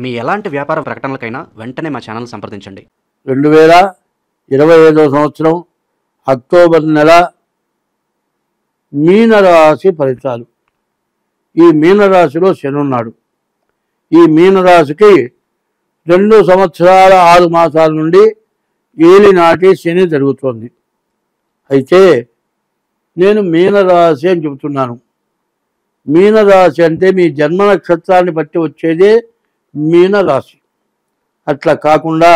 మీ ఎలాంటి వ్యాపార ప్రకటనలకైనా వెంటనే మా ఛానల్ సంప్రదించండి. 2025 సంవత్సరం అక్టోబర్ నెల మీనరాశి ఫలితాలు. ఈ మీనరాశిలో శని ఉన్నాడు. ఈ మీనరాశికి 2 సంవత్సరాల 6 మాసాల నుండి ఏలినాటి శని జరుగుతోంది. అయితే నేను మీనరాశి అని చెబుతున్నాను. మీనరాశి అంటే మీ జన్మ నక్షత్రాన్ని బట్టి వచ్చేదే మీనరాశి. అట్లా కాకుండా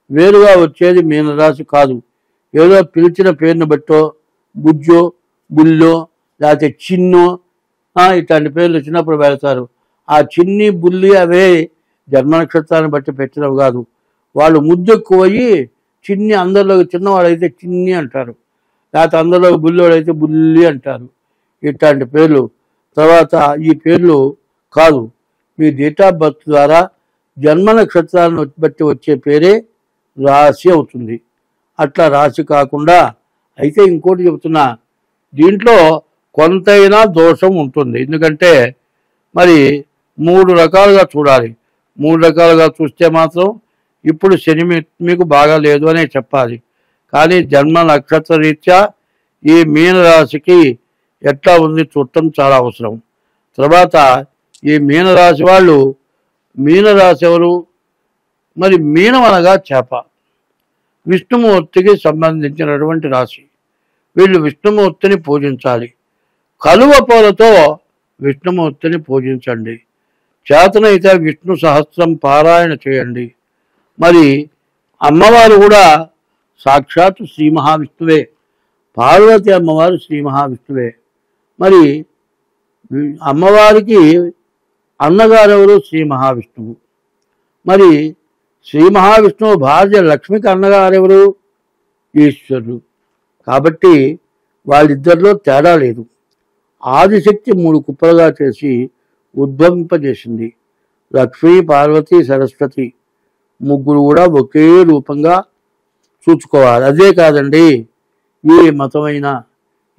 వేరుగా వచ్చేది మీనరాశి కాదు. ఏదో పిలిచిన పేరుని బట్టో బుజ్జో బుల్లో లేకపోతే చిన్నో ఇట్లాంటి పేర్లు వచ్చినప్పుడు పెడతారు. ఆ చిన్ని బుల్లి అవే జన్మ నక్షత్రాన్ని బట్టి పెట్టినవి కాదు. వాళ్ళు ముద్దెక్కువయ్యి చిన్ని అందరిలో చిన్నవాడైతే చిన్ని అంటారు, లేకపోతే అందరిలో బుల్లోడైతే బుల్లి అంటారు. ఇట్లాంటి పేర్లు. తర్వాత ఈ పేర్లు కాదు, మీ డేట్ ఆఫ్ బర్త్ ద్వారా జన్మ నక్షత్రాన్ని బట్టి వచ్చే పేరే రాశి అవుతుంది. అట్లా రాశి కాకుండా అయితే ఇంకోటి చెబుతున్నా, దీంట్లో కొంతైనా దోషం ఉంటుంది. ఎందుకంటే మరి 3 రకాలుగా చూడాలి. 3 రకాలుగా చూస్తే మాత్రం ఇప్పుడు శని మీకు బాగా లేదు అనే చెప్పాలి. కానీ జన్మ నక్షత్ర రీత్యా ఈ మీనరాశికి ఎట్లా ఉంది చూడటం చాలా అవసరం. తర్వాత ఈ మీనరాశి వాళ్ళు, మీనరాశి ఎవరు? మరి మీనం అనగా చేప, విష్ణుమూర్తికి సంబంధించినటువంటి రాశి. వీళ్ళు విష్ణుమూర్తిని పూజించాలి. కలువ పూలతో విష్ణుమూర్తిని పూజించండి. చేతనైతే విష్ణు సహస్రం పారాయణ చేయండి. మరి అమ్మవారు కూడా సాక్షాత్ శ్రీ మహావిష్ణువే. పార్వతి అమ్మవారు శ్రీ మహావిష్ణువే. మరి అమ్మవారికి అన్నగారెవరు? శ్రీ మహావిష్ణువు. మరి శ్రీ మహావిష్ణువు భార్య లక్ష్మికి అన్నగారెవరు? ఈశ్వరుడు. కాబట్టి వాళ్ళిద్దరిలో తేడా లేదు. ఆదిశక్తి 3 కుప్పలుగా చేసి ఉద్భవింపజేసింది. లక్ష్మీ, పార్వతి, సరస్వతి ముగ్గురు కూడా ఒకే రూపంగా చూసుకోవాలి. అదే కాదండి, ఏ మతమైనా,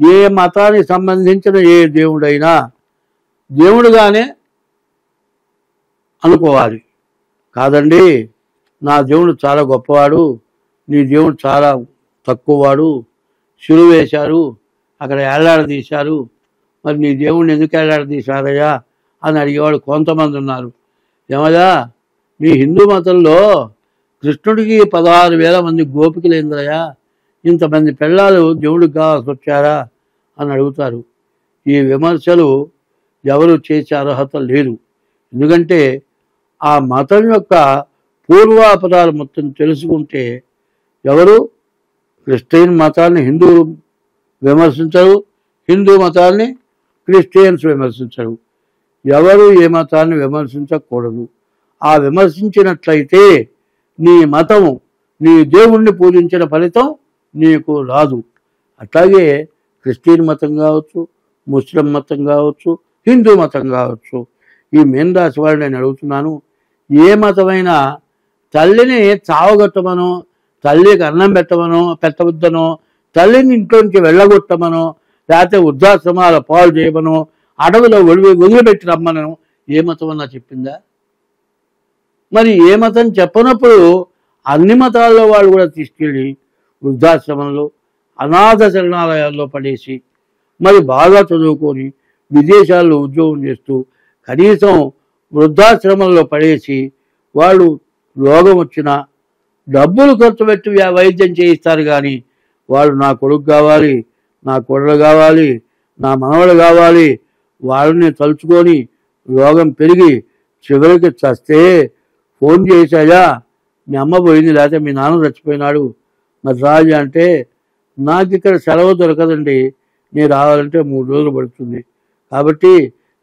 ఏ మతానికి సంబంధించిన ఏ దేవుడైనా దేవుడుగానే అనుకోవాలి. కాదండి, నా దేవుడు చాలా గొప్పవాడు, నీ దేవుడు చాలా తక్కువవాడు, శిలువ వేశారు, అక్కడ ఏలాడదీశారు, మరి నీ దేవుడిని ఎందుకు ఏలాడదీశారయ్యా అని అడిగేవాడు కొంతమంది ఉన్నారు. ఏమయ్యా, మీ హిందూ మతంలో కృష్ణుడికి 16,000 మంది గోపికలు ఏందయ్యా, ఇంతమంది పిల్లలు దేవుడికి కావాల్సి వచ్చారా అని అడుగుతారు. ఈ విమర్శలు ఎవరు చేసే అర్హత లేదు. ఎందుకంటే ఆ మతం యొక్క పూర్వాపరాలు మొత్తం తెలుసుకుంటే ఎవరు క్రిస్టియన్ మతాన్ని హిందువులు విమర్శించరు, హిందూ మతాన్ని క్రిస్టియన్స్ విమర్శించరు. ఎవరు ఏ మతాన్ని విమర్శించకూడదు. ఆ విమర్శించినట్లయితే నీ మతము, నీ దేవుణ్ణి పూజించిన ఫలితం నీకు రాదు. అట్లాగే క్రిస్టియన్ మతం కావచ్చు, ముస్లిం మతం కావచ్చు, హిందూ మతం కావచ్చు. ఈ మీనరాశి వాళ్ళు నేను అడుగుతున్నాను, ఏ మతమైనా తల్లిని చావగొట్టమనో, తల్లికి అన్నం పెట్టవద్దనో, తల్లిని ఇంట్లోంచి వెళ్ళగొట్టమనో, లేకపోతే వృద్ధాశ్రమాల పాలు చేయమనో, అడవిలో వదిలిపెట్టి రమ్మనో ఏ మతం అన్నా చెప్పిందా? మరి ఏ మతం చెప్పనప్పుడు అన్ని మతాల్లో వాళ్ళు కూడా తీసుకెళ్ళి వృద్ధాశ్రమంలో, అనాథ శరణాలయాల్లో పడేసి, మరి బాగా చదువుకొని విదేశాల్లో ఉద్యోగం చేస్తూ కనీసం వృద్ధాశ్రమంలో పడేసి వాళ్ళు రోగం వచ్చినా డబ్బులు ఖర్చు పెట్టి వైద్యం చేయిస్తారు. కానీ వాళ్ళు నా కొడుకు కావాలి, నా కోడలు కావాలి, నా మనవడు కావాలి, వాళ్ళని తలుచుకొని రోగం పెరిగి చివరికి చస్తే ఫోన్ చేశాయా, మీ అమ్మ పోయింది, లేకపోతే మీ నాన్న చచ్చిపోయినాడు, మరి రాజు అంటే నాకు ఇక్కడ సెలవు దొరకదండి, నేను రావాలంటే 3 రోజులు పడుతుంది. కాబట్టి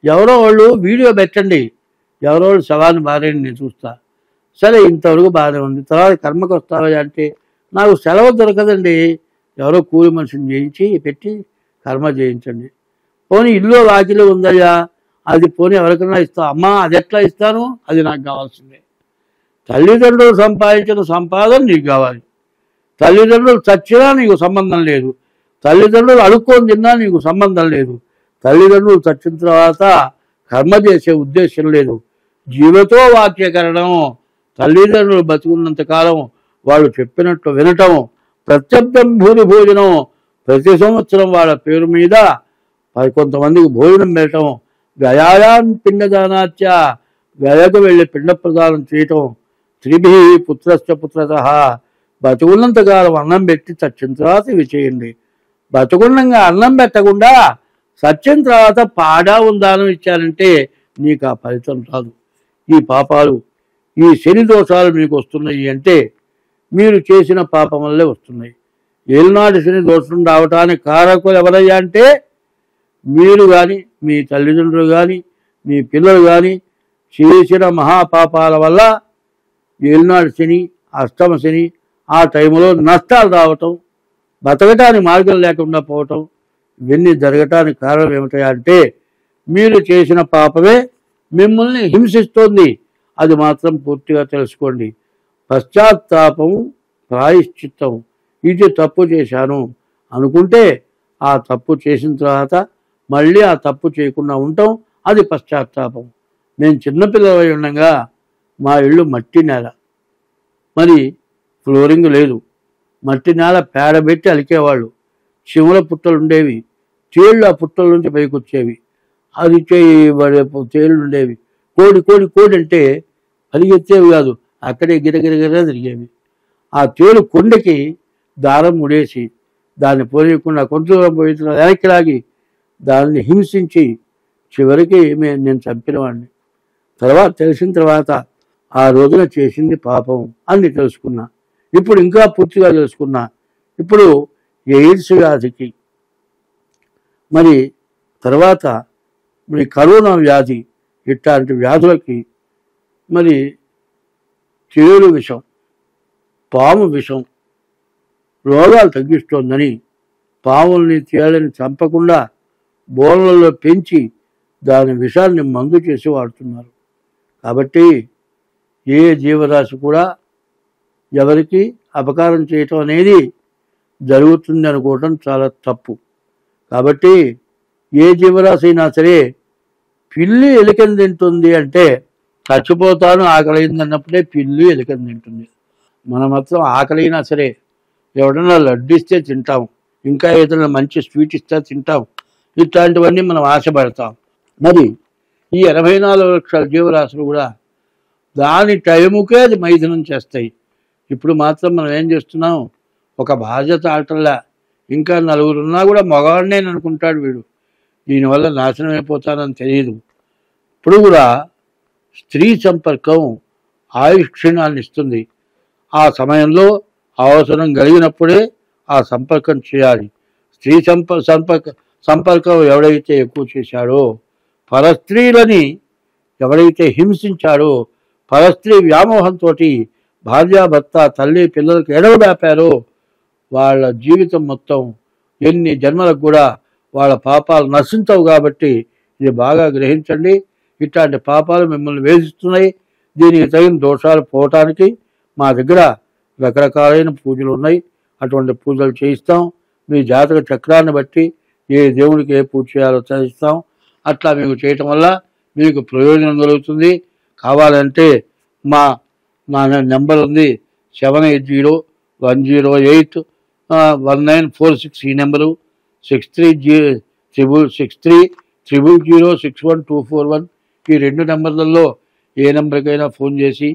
ఎవరో వాళ్ళు వీడియో పెట్టండి, ఎవరో వాళ్ళు శవాన్ని బారేయండి, నేను చూస్తా. సరే, ఇంతవరకు బాగానే ఉంది. తర్వాత కర్మకు వస్తావా అంటే నాకు సెలవు దొరకదండి, ఎవరో కూలి మనిషిని చేయించి పెట్టి కర్మ చేయించండి. పోనీ ఇల్లు వాకిలు ఉందయ్యా, అది పోనీ ఎవరికైనా ఇస్తా. అమ్మా, అది ఎట్లా ఇస్తాను, అది నాకు కావాల్సిందే. తల్లిదండ్రులు సంపాదించిన సంపాదన నీకు కావాలి. తల్లిదండ్రులు చచ్చినా నీకు సంబంధం లేదు, తల్లిదండ్రులు అడుక్కొని తిన్నా నీకు సంబంధం లేదు. తల్లిదండ్రులు చచ్చిన తర్వాత కర్మ చేసే ఉద్దేశం లేదు. జీవతో వాక్యకరణం, తల్లిదండ్రులు బతుకున్నంత కాలం వాళ్ళు చెప్పినట్లు వినటం, ప్రత్యర్థం భూరి భోజనం, ప్రతి సంవత్సరం వాళ్ళ పేరు మీద కొంతమందికి భోజనం పెట్టడం, గయాయాన్ పిండదానాచ్య, గయకు వెళ్ళి పిండ ప్రదానం చేయటం, త్రిభి పుత్రశ్చ పుత్రత, బతుకున్నంత కాలం అన్నం పెట్టి చచ్చిన తర్వాత ఇవి చేయండి. బతుకున్నంగా అన్నం పెట్టకుండా సత్యం తర్వాత పాడావుల దానం ఇచ్చారంటే నీకు ఆ ఫలితం రాదు. ఈ పాపాలు, ఈ శని దోషాలు మీకు వస్తున్నాయి అంటే మీరు చేసిన పాపం వల్లే వస్తున్నాయి. ఏలినాటి శని దోషం రావటానికి కారకులు ఎవరయ్యా అంటే మీరు కానీ, మీ తల్లిదండ్రులు కానీ, మీ పిల్లలు కానీ చేసిన మహాపాపాల వల్ల ఏలినాటి శని, అష్టమ శని, ఆ టైంలో నష్టాలు రావటం, బతకటానికి మార్గం లేకుండా పోవటం, ఇవన్నీ జరగటానికి కారణం ఏమిటా అంటే మీరు చేసిన పాపమే మిమ్మల్ని హింసిస్తోంది. అది మాత్రం పూర్తిగా తెలుసుకోండి. పశ్చాత్తాపం ప్రాయశ్చిత్తం. ఇది తప్పు చేశాను అనుకుంటే ఆ తప్పు చేసిన తర్వాత మళ్ళీ ఆ తప్పు చేయకుండా ఉండటం, అది పశ్చాత్తాపం. నేను చిన్నపిల్లలై ఉండగా మా ఇల్లు మట్టి నేల, మరి ఫ్లోరింగ్ లేదు, మట్టి నేల పేడబెట్టి అలికేవాళ్ళు. శివుల పుట్టలు ఉండేవి, తేళ్ళు ఆ పుట్టల నుంచి పైకి వచ్చేవి, అది తేళ్ళు ఉండేవి. కోడి కోడి కోడి అంటే పరిగెత్తేవి కాదు, అక్కడే గిరగిరగిర తిరిగేవి. ఆ తేలు కొండకి దారం ముడేసి దాన్ని పోనీయకుండా కొంచెం పోయిన వెనక్కి లాగి దాన్ని హింసించి చివరికి నేను చంపినవాడిని. తర్వాత తెలిసిన తర్వాత ఆ రోజున చేసింది పాపం అని తెలుసుకున్నా. ఇప్పుడు ఇంకా పూర్తిగా తెలుసుకున్నా. ఇప్పుడు ఎయిడ్స్ వ్యాధికి, మరి తర్వాత మరి కరోనా వ్యాధి, ఇట్లాంటి వ్యాధులకి మరి తేలు విషం, పాము విషం రోగాలు తగ్గిస్తోందని పాముల్ని తేలని చంపకుండా బోన్లలో పెంచి దాని విషాన్ని మందు చేసి వాడుతున్నారు. కాబట్టి ఏ జీవరాశి కూడా ఎవరికి అపకారం చేయటం అనేది జరుగుతుంది అనుకోవటం చాలా తప్పు. కాబట్టి ఏ జీవరాశి అయినా సరే పిల్లి ఎలుకని తింటుంది అంటే చచ్చిపోతాను ఆకలింది అన్నప్పుడే పిల్లి ఎలుకని తింటుంది. మనం మాత్రం ఆకలైనా సరే ఎవడన్నా లడ్డు ఇస్తే తింటాం, ఇంకా ఏదైనా మంచి స్వీట్ ఇస్తే తింటాం, ఇట్లాంటివన్నీ మనం ఆశపడతాం. మరి ఈ 84 లక్షల జీవరాశులు కూడా దాని టైముకే అది మైథునం చేస్తాయి. ఇప్పుడు మాత్రం మనం ఏం చేస్తున్నాం, ఒక బాధ్యత ఆటల్లా ఇంకా నలుగురున్నా కూడా మగవాడినే అనుకుంటాడు వీడు, దీనివల్ల నాశనం అయిపోతానని తెలియదు. ఇప్పుడు కూడా స్త్రీ సంపర్కం ఆయుష్ క్షీణాన్ని ఇస్తుంది. ఆ సమయంలో అవసరం కలిగినప్పుడే ఆ సంపర్కం చేయాలి. స్త్రీ సంపర్కం ఎవడైతే ఎక్కువ చేశాడో, పరస్త్రీలని ఎవడైతే హింసించాడో, పరస్త్రీ వ్యామోహంతో భార్యాభర్త తల్లి పిల్లలకు ఎడవడాపారో వాళ్ళ జీవితం మొత్తం ఎన్ని జన్మలకు కూడా వాళ్ళ పాపాలు నశించవు. కాబట్టి ఇది బాగా గ్రహించండి. ఇట్లాంటి పాపాలు మిమ్మల్ని వేధిస్తున్నాయి. దీనికి తగిన దోషాలు పోవటానికి మా దగ్గర రకరకాలైన పూజలు ఉన్నాయి. అటువంటి పూజలు చేయిస్తాం. మీ జాతక చక్రాన్ని బట్టి ఏ దేవుడికి ఏ పూజ చేయాలో చేయిస్తాం. అట్లా మీకు చేయటం వల్ల మీకు ప్రయోజనం కలుగుతుంది. కావాలంటే మా నెంబర్ ఉంది 7801081946. ఈ నెంబరు 63006061 ఈ 2 నెంబర్లలో ఏ నెంబర్కైనా ఫోన్ చేసి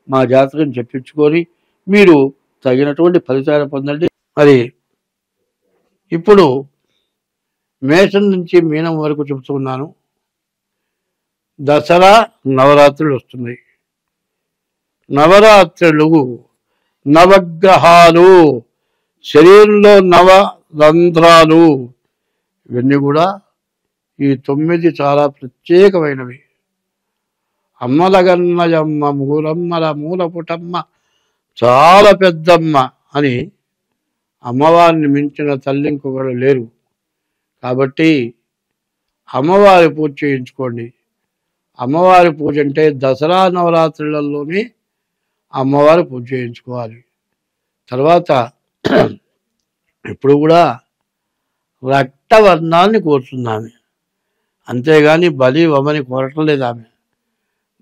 మా జాతకం చెప్పించుకొని మీరు తగినటువంటి ఫలితాలు పొందండి. మరి ఇప్పుడు మేషం నుంచి మీనం వరకు చెబుతున్నాను. దసరా నవరాత్రులు వస్తున్నాయి. నవరాత్రులు నవగ్రహాలు, శరీరంలో నవరంధ్రాలు, ఇవన్నీ కూడా ఈ 9 చాలా ప్రత్యేకమైనవి. అమ్మలగన్నయమ్మ మూలమ్మల మూలపుటమ్మ చాలా పెద్దమ్మ అని అమ్మవారిని మించిన తల్లి ఇంకొకరు లేరు. కాబట్టి అమ్మవారి పూజ చేయించుకోండి. అమ్మవారి పూజ అంటే దసరా నవరాత్రులలోనే అమ్మవారి పూజ చేయించుకోవాలి. తర్వాత ఇప్పుడు కూడా రక్తవర్ణాన్ని కోరుతుంది ఆమె, అంతేగాని బలి వమని కోరటం లేదు ఆమె.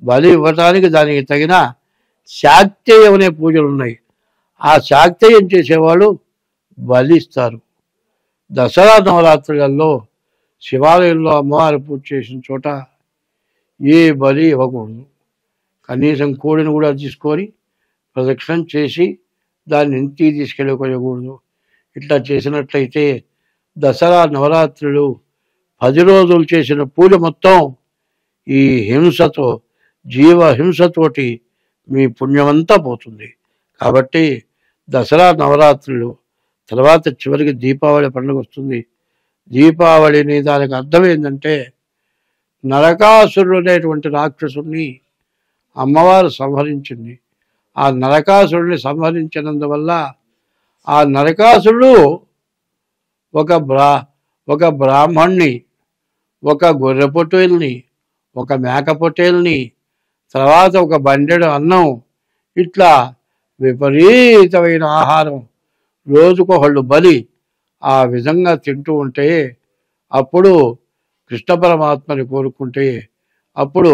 బలి ఇవ్వటానికి దానికి తగిన శాక్తేయం అనే పూజలు ఉన్నాయి. ఆ శాక్తేయం చేసేవాళ్ళు బలి ఇస్తారు. దసరా నవరాత్రులలో శివాలయంలో అమ్మవారి పూజ చేసిన చోట ఏ బలి ఇవ్వకూడదు. కనీసం కోడిని కూడా తీసుకొని ప్రదక్షిణం చేసి దాన్ని ఇంటికి తీసుకెళ్ళకూడదు. ఇట్లా చేసినట్లయితే దసరా నవరాత్రులు 10 రోజులు చేసిన పూజ మొత్తం ఈ హింసతో, జీవ హింసతోటి మీ పుణ్యమంతా పోతుంది. కాబట్టి దసరా నవరాత్రులు తర్వాత చివరికి దీపావళి పండుగ వస్తుంది. దీపావళిని దానికి అర్థం ఏంటంటే నరకాసురుడు అనేటువంటి రాక్షసుని అమ్మవారు సంహరించింది. ఆ నరకాసురుడిని సంహరించినందువల్ల ఆ నరకాసురుడు ఒక బ్రాహ్మణ్ణి, ఒక గొర్రె పొట్టేల్ని, ఒక మేక పొట్టేల్ని, తర్వాత ఒక బండెడు అన్నం, ఇట్లా విపరీతమైన ఆహారం రోజుకొకళ్ళు బలి ఆ విధంగా తింటూ ఉంటే అప్పుడు కృష్ణ పరమాత్మని కోరుకుంటే అప్పుడు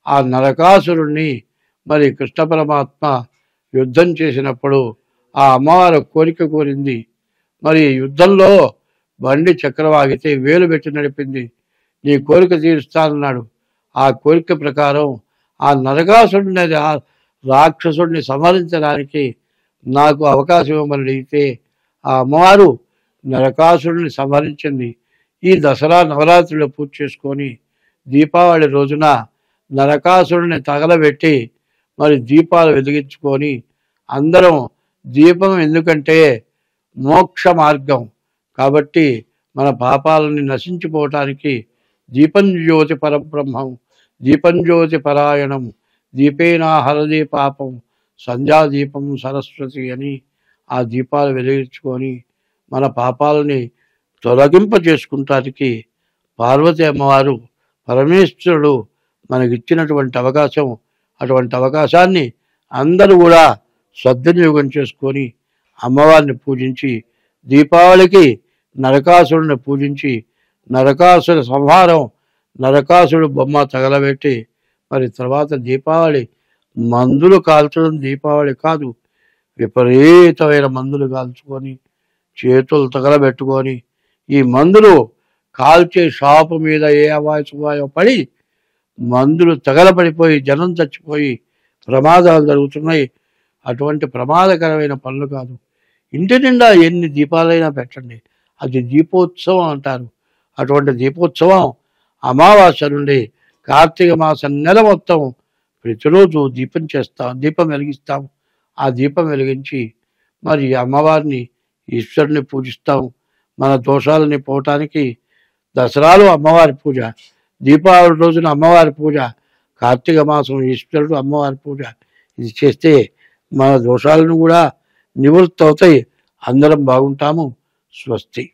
ఆ నరకాసురుణ్ణి మరి కృష్ణ పరమాత్మ యుద్ధం చేసినప్పుడు ఆ అమ్మవారు కోరిక కోరింది. మరి యుద్ధంలో బండి చక్రవాగితే వేలు పెట్టి నడిపింది. నీ కోరిక తీరుస్తానన్నాడు. ఆ కోరిక ప్రకారం ఆ నరకాసురుడిని, ఆ రాక్షసుడిని సంహరించడానికి నాకు అవకాశం ఇవ్వమని అడిగితే ఆ అమ్మవారు నరకాసురుడిని సంహరించింది. ఈ దసరా నవరాత్రులు పూజ చేసుకొని దీపావళి రోజున నరకాసురుడిని తగలబెట్టి మరి దీపాలు వెలిగించుకొని అందరం దీపం ఎందుకంటే మోక్ష మార్గం కాబట్టి మన పాపాలని నశించిపోవటానికి దీపం జ్యోతి పరబ్రహ్మం, దీపం జ్యోతి పరాయణం, దీపేనా హరదే పాపం, సంధ్యాదీపం సరస్వతి అని ఆ దీపాలు వెలిగించుకొని మన పాపాలని తొలగింప చేసుకుంటానికి పార్వతి అమ్మవారు పరమేశ్వరుడు మనకిచ్చినటువంటి అవకాశం. అటువంటి అవకాశాన్ని అందరూ కూడా సద్వినియోగం చేసుకొని అమ్మవారిని పూజించి దీపావళికి నరకాసురుడిని పూజించి నరకాసుర సంహారం, నరకాసురుడు బొమ్మ తగలబెట్టి మరి తర్వాత దీపావళి మందులు కాల్చడం దీపావళి కాదు, విపరీతమైన మందులు కాల్చుకొని చేతులు తగలబెట్టుకొని ఈ మందులు కాల్చే షాపు మీద ఏ అవాయో పడి మందులు తగలబడిపోయి జనం చచ్చిపోయి ప్రమాదాలు జరుగుతున్నాయి. అటువంటి ప్రమాదకరమైన పనులు కాదు. ఇంటి నిండా ఎన్ని దీపాలైనా పెట్టండి, అది దీపోత్సవం అంటారు. అటువంటి దీపోత్సవం అమావాస్య నుండి కార్తీక మాసం నెల మొత్తం ప్రతిరోజు దీపం వెలిగిస్తాం. ఆ దీపం వెలిగించి మరి అమ్మవారిని, ఈశ్వరుని పూజిస్తాం. మన దోషాలని పోవటానికి దసరాలో అమ్మవారి పూజ, దీపావళి రోజున అమ్మవారి పూజ, కార్తీక మాసం ఈశ్వరుడు అమ్మవారి పూజ. ఇది చేస్తే మన దోషాలను కూడా నివృత్తి అవుతాయి. అందరం బాగుంటాము. స్వస్తి.